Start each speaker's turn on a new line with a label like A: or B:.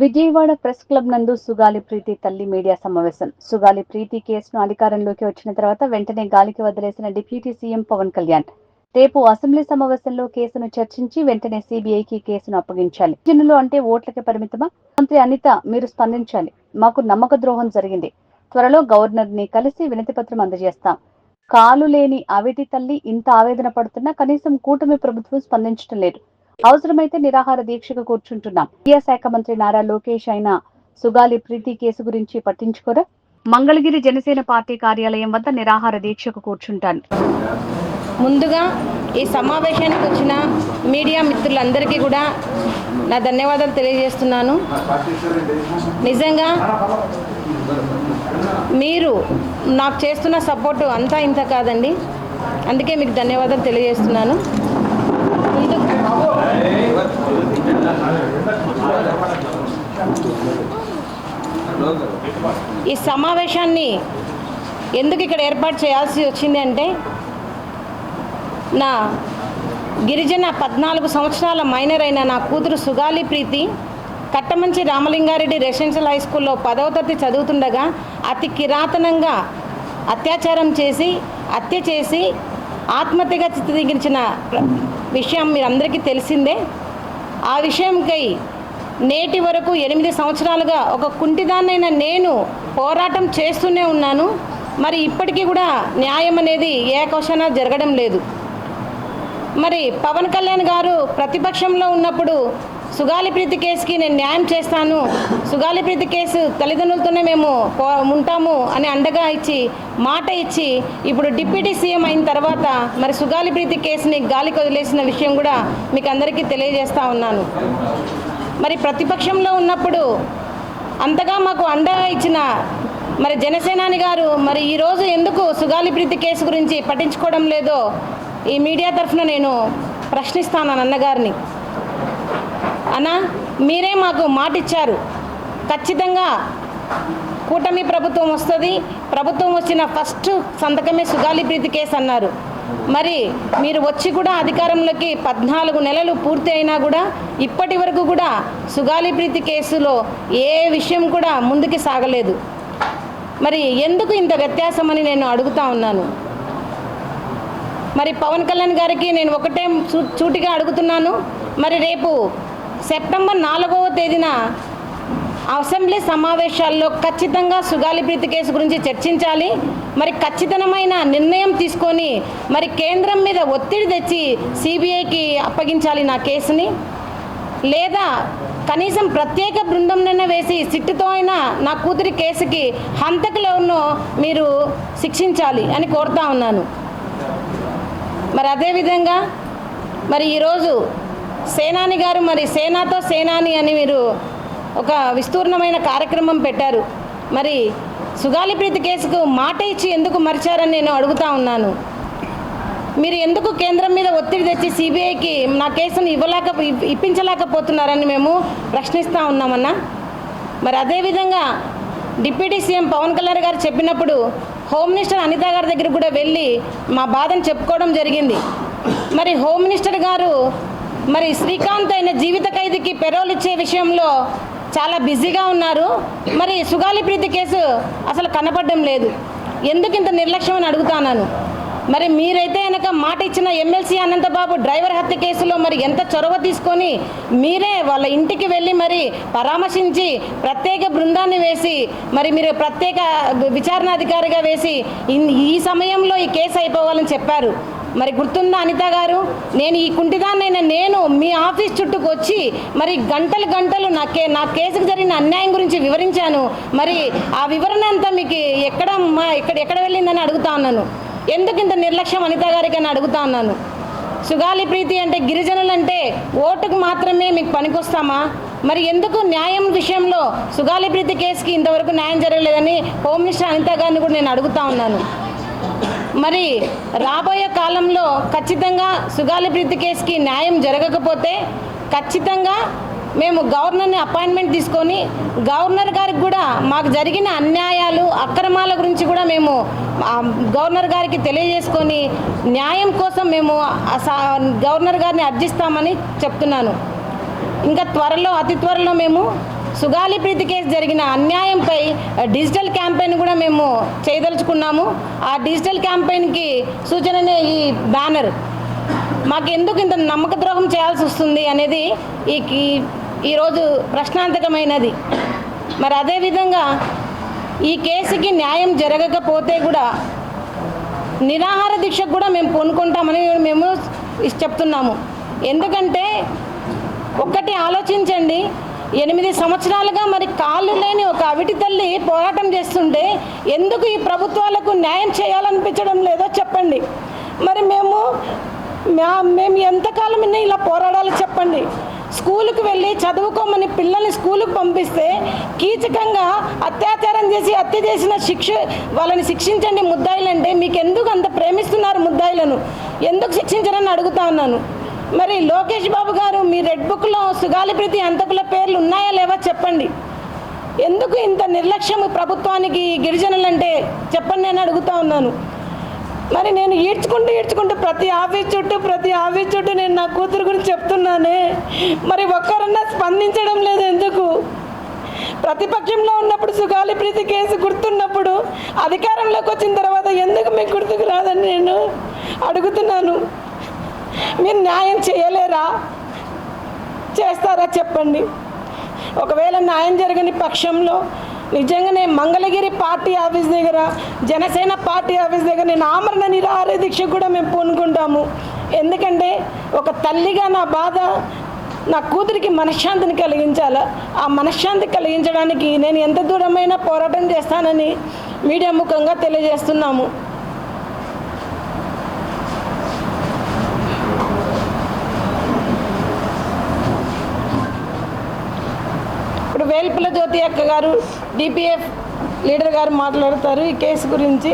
A: Vijayawada press club నందు సుగాలి ప్రీతి తల్లి media సమావేశం. సుగాలి ప్రీతి కేసును అధికారంలోకి వచ్చిన తర్వాత వెంటనే గాలికి వదిలేసిన డిప్యూటీ సీఎం పవన్ కళ్యాణ్ రేపు అసెంబ్లీ సమావేశంలో కేసును చర్చించి వెంటనే సిబిఐకి కేసును అప్పగించాలి. జనులు అంటే ఓట్లకి పరిమితమా? మంత్రి అనిత, మీరు స్పందించాలి. మాకు నమ్మక ద్రోహం జరిగింది. త్వరలో గవర్నర్ ని కలిసి వినతి పత్రం అందజేస్తాం. కాలు లేని అవిటి తల్లి ఇంత ఆవేదన పడుతున్నా కనీసం కూటమి ప్రభుత్వం స్పందించడం లేదు. అవసరమైతే నిరాహార దీక్షకు కూర్చుంటున్నాం. విద్యాశాఖ మంత్రి నారా లోకేష్ అయినా సుగాలి ప్రీతి కేసు గురించి పట్టించుకోరా? మంగళగిరి జనసేన పార్టీ కార్యాలయం వద్ద నిరాహార దీక్షకు కూర్చుంటాను.
B: ముందుగా ఈ సమావేశానికి వచ్చిన మీడియా మిత్రులందరికీ కూడా నా ధన్యవాదాలు తెలియజేస్తున్నాను. నిజంగా మీరు నాకు చేస్తున్న సపోర్టు అంతా ఇంత కాదండి, అందుకే మీకు ధన్యవాదాలు తెలియజేస్తున్నాను. ఈ సమావేశాన్ని ఎందుకు ఇక్కడ ఏర్పాటు చేయాల్సి వచ్చింది అంటే, నా గిరిజన 14 సంవత్సరాల మైనర్ అయిన నా కూతురు సుగాలి ప్రీతి కట్టమంచి రామలింగారెడ్డి రెసిడెన్షియల్ హై స్కూల్లో 10వ తరగతి చదువుతుండగా అతి కిరాతనంగా అత్యాచారం చేసి హత్య చేసి ఆత్మహత్యగా చిత్రీకరించిన విషయం మీరందరికీ తెలిసిందే. ఆ విషయంకై నేటి వరకు 8 సంవత్సరాలుగా ఒక కుంటిదాన్నైన నేను పోరాటం చేస్తూనే ఉన్నాను. మరి ఇప్పటికీ కూడా న్యాయం అనేది ఏకవశన జరగడం లేదు. మరి పవన్ కళ్యాణ్ గారు ప్రతిపక్షంలో ఉన్నప్పుడు సుగాలి ప్రీతి కేసుకి నేను న్యాయం చేస్తాను, సుగాలి ప్రీతి కేసు తల్లిదండ్రులతోనే మేము ఉంటాము అని అండగా ఇచ్చి మాట ఇచ్చి ఇప్పుడు డిప్యూటీ సీఎం అయిన తర్వాత మరి సుగాలి ప్రీతి కేసుని గాలికి వదిలేసిన విషయం కూడా మీకు అందరికీ తెలియజేస్తూ ఉన్నాను. మరి ప్రతిపక్షంలో ఉన్నప్పుడు అంతగా మాకు అండగా ఇచ్చిన మరి జనసేనాని గారు మరి ఈరోజు ఎందుకు సుగాలి ప్రీతి కేసు గురించి పట్టించుకోవడం లేదో ఈ మీడియా తరఫున నేను ప్రశ్నిస్తాను అన్నగారిని. అన్న, మీరే మాకు మాట ఇచ్చారు, ఖచ్చితంగా కూటమి ప్రభుత్వం వస్తుంది, ప్రభుత్వం వచ్చిన ఫస్ట్ సంతకమే సుగాలి ప్రీతి కేసు అన్నారు. మరి మీరు వచ్చి కూడా అధికారంలోకి 14 నెలలు పూర్తి అయినా కూడా ఇప్పటి వరకు కూడా సుగాలి ప్రీతి కేసులో ఏ విషయం కూడా ముందుకు సాగలేదు. మరి ఎందుకు ఇంత వ్యత్యాసం అని నేను అడుగుతా ఉన్నాను. మరి పవన్ కళ్యాణ్ గారికి నేను ఒకటే సూటిగా అడుగుతున్నాను. మరి రేపు సెప్టెంబర్ 4వ తేదీన అసెంబ్లీ సమావేశాల్లో ఖచ్చితంగా సుగాలి ప్రీతి కేసు గురించి చర్చించాలి. మరి ఖచ్చితమైన నిర్ణయం తీసుకొని మరి కేంద్రం మీద ఒత్తిడి తెచ్చి సిబిఐకి అప్పగించాలి నా కేసుని, లేదా కనీసం ప్రత్యేక బృందంనైనా వేసి సిట్టుతో అయినా నా కూతురి కేసుకి హంతకులను మీరు శిక్షించాలి అని కోరుతా ఉన్నాను. మరి అదేవిధంగా మరి ఈరోజు సేనాని గారు మరి సేనాతో సేనాని అని మీరు ఒక విస్తూర్ణమైన కార్యక్రమం పెట్టారు. మరి సుగాలి ప్రీతి కేసుకు మాట ఇచ్చి ఎందుకు మరిచారని నేను అడుగుతా ఉన్నాను. మీరు ఎందుకు కేంద్రం మీద ఒత్తిడి తెచ్చి సిబిఐకి నా కేసును ఇప్పించలేకపోతున్నారని మేము ప్రశ్నిస్తూ ఉన్నామన్నా. మరి అదేవిధంగా డిప్యూటీ సీఎం పవన్ కళ్యాణ్ గారు చెప్పినప్పుడు హోమ్ మినిస్టర్ అనిత గారి దగ్గర కూడా వెళ్ళి మా బాధను చెప్పుకోవడం జరిగింది. మరి హోమ్ మినిస్టర్ గారు మరి శ్రీకాంత్ అయిన జీవిత ఖైదీకి పెరోల్ ఇచ్చే విషయంలో చాలా బిజీగా ఉన్నారు. మరి సుగాలి ప్రీతి కేసు అసలు కనపడడం లేదు. ఎందుకు ఇంత నిర్లక్ష్యం అని అడుగుతాను. మరి మీరైతే కనుక మాట ఇచ్చిన ఎమ్మెల్సీ అనంతబాబు డ్రైవర్ హత్య కేసులో మరి ఎంత చొరవ తీసుకొని మీరే వాళ్ళ ఇంటికి వెళ్ళి మరి పరామర్శించి ప్రత్యేక బృందాన్ని వేసి మరి మీరు ప్రత్యేక విచారణాధికారిగా వేసి ఈ సమయంలో ఈ కేసు అయిపోవాలని చెప్పారు. మరి గుర్తుందా అనిత గారు, నేను ఈ కుంటిదాన్నైనా నేను మీ ఆఫీస్ చుట్టూకు వచ్చి మరి గంటలు నా కేసుకు జరిగిన అన్యాయం గురించి వివరించాను. మరి ఆ వివరణ అంతా మీకు ఎక్కడ వెళ్ళిందని అడుగుతా ఉన్నాను. ఎందుకు ఇంత నిర్లక్ష్యం అనిత గారికి అని అడుగుతా ఉన్నాను. సుగాలి ప్రీతి అంటే గిరిజనులు అంటే ఓటుకు మాత్రమే మీకు పనికొస్తామా? మరి ఎందుకు న్యాయం విషయంలో సుగాలి ప్రీతి కేసుకి ఇంతవరకు న్యాయం జరగలేదని హోమ్ మినిస్టర్ అనిత గారిని కూడా నేను అడుగుతా ఉన్నాను. మరి రాబోయే కాలంలో ఖచ్చితంగా సుగాలి ప్రీతి కేసుకి న్యాయం జరగకపోతే ఖచ్చితంగా మేము గవర్నర్ని అపాయింట్మెంట్ తీసుకొని గవర్నర్ గారికి కూడా మాకు జరిగిన అన్యాయాలు అక్రమాల గురించి కూడా మేము గవర్నర్ గారికి తెలియజేసుకొని న్యాయం కోసం మేము గవర్నర్ గారిని అర్జిస్తామని చెప్తున్నాను. ఇంకా త్వరలో అతి త్వరలో మేము సుగాలి ప్రీతి కేసు జరిగిన అన్యాయంపై డిజిటల్ క్యాంపెయిన్ కూడా మేము చేయదలుచుకున్నాము. ఆ డిజిటల్ క్యాంపెయిన్కి సూచననే ఈ బ్యానర్. మాకు ఎందుకు ఇంత నమ్మక ద్రోహం చేయాల్సి వస్తుంది అనేది ఈరోజు ప్రశ్నార్థకమైనది. మరి అదేవిధంగా ఈ కేసుకి న్యాయం జరగకపోతే కూడా నిరాహార దీక్షకు కూడా మేము పూనుకుంటామని మేము చెప్తున్నాము. ఎందుకంటే ఒక్కటి ఆలోచించండి, 8 సంవత్సరాలుగా మరి కాళ్ళు లేని ఒక అవిటి తల్లి పోరాటం చేస్తుంటే ఎందుకు ఈ ప్రభుత్వాలకు న్యాయం చేయాలనిపించడం లేదో చెప్పండి. మరి మేము ఎంతకాలం ఇలా పోరాడాలో చెప్పండి. స్కూలుకు వెళ్ళి చదువుకోమని పిల్లల్ని స్కూలుకు పంపిస్తే కీచకంగా అత్యాచారం చేసి హత్య చేసిన వాళ్ళని శిక్షించండి ముద్దాయిలంటే. మీకు ఎందుకు అంత ప్రేమిస్తున్నారు ముద్దాయిలను? ఎందుకు శిక్షించరని అడుగుతా ఉన్నాను. మరి లోకేష్ బాబు గారు, మీ రెడ్ బుక్లో సుగాలి ప్రీతి హంతకుల పేర్లు ఉన్నాయా లేవా చెప్పండి. ఎందుకు ఇంత నిర్లక్ష్యం ప్రభుత్వానికి గిరిజనులంటే చెప్పండి అని అడుగుతా ఉన్నాను. మరి నేను ఈడ్చుకుంటూ ప్రతి ఆఫీస్ చుట్టూ నేను నా కూతురు గురించి చెప్తున్నానే, మరి ఒక్కరన్నా స్పందించడం లేదు ఎందుకు? ప్రతిపక్షంలో ఉన్నప్పుడు సుగాలి ప్రీతి కేసు గుర్తున్నప్పుడు అధికారంలోకి వచ్చిన తర్వాత ఎందుకు మీకు గుర్తుకు రాదని నేను అడుగుతున్నాను. మీరు న్యాయం చేయలేరా? చేస్తారా చెప్పండి. ఒకవేళ న్యాయం జరగని పక్షంలో నిజంగానే మంగళగిరి పార్టీ ఆఫీస్ దగ్గర, జనసేన పార్టీ ఆఫీస్ దగ్గర నేను ఆమరణ నిరాహార దీక్ష కూడా మేము పూనుకుంటాము. ఎందుకంటే ఒక తల్లిగా నా బాధ నా కూతురికి మనశ్శాంతిని కలిగించాలా. ఆ మనశ్శాంతి కలిగించడానికి నేను ఎంత దూరమైనా పోరాటం చేస్తానని మీడియా ముఖంగా తెలియజేస్తున్నాము. ఇప్పుడు వేల్పుల జ్యోతి అక్క గారు, డిపిఎఫ్ లీడర్ గారు మాట్లాడతారు ఈ కేసు గురించి.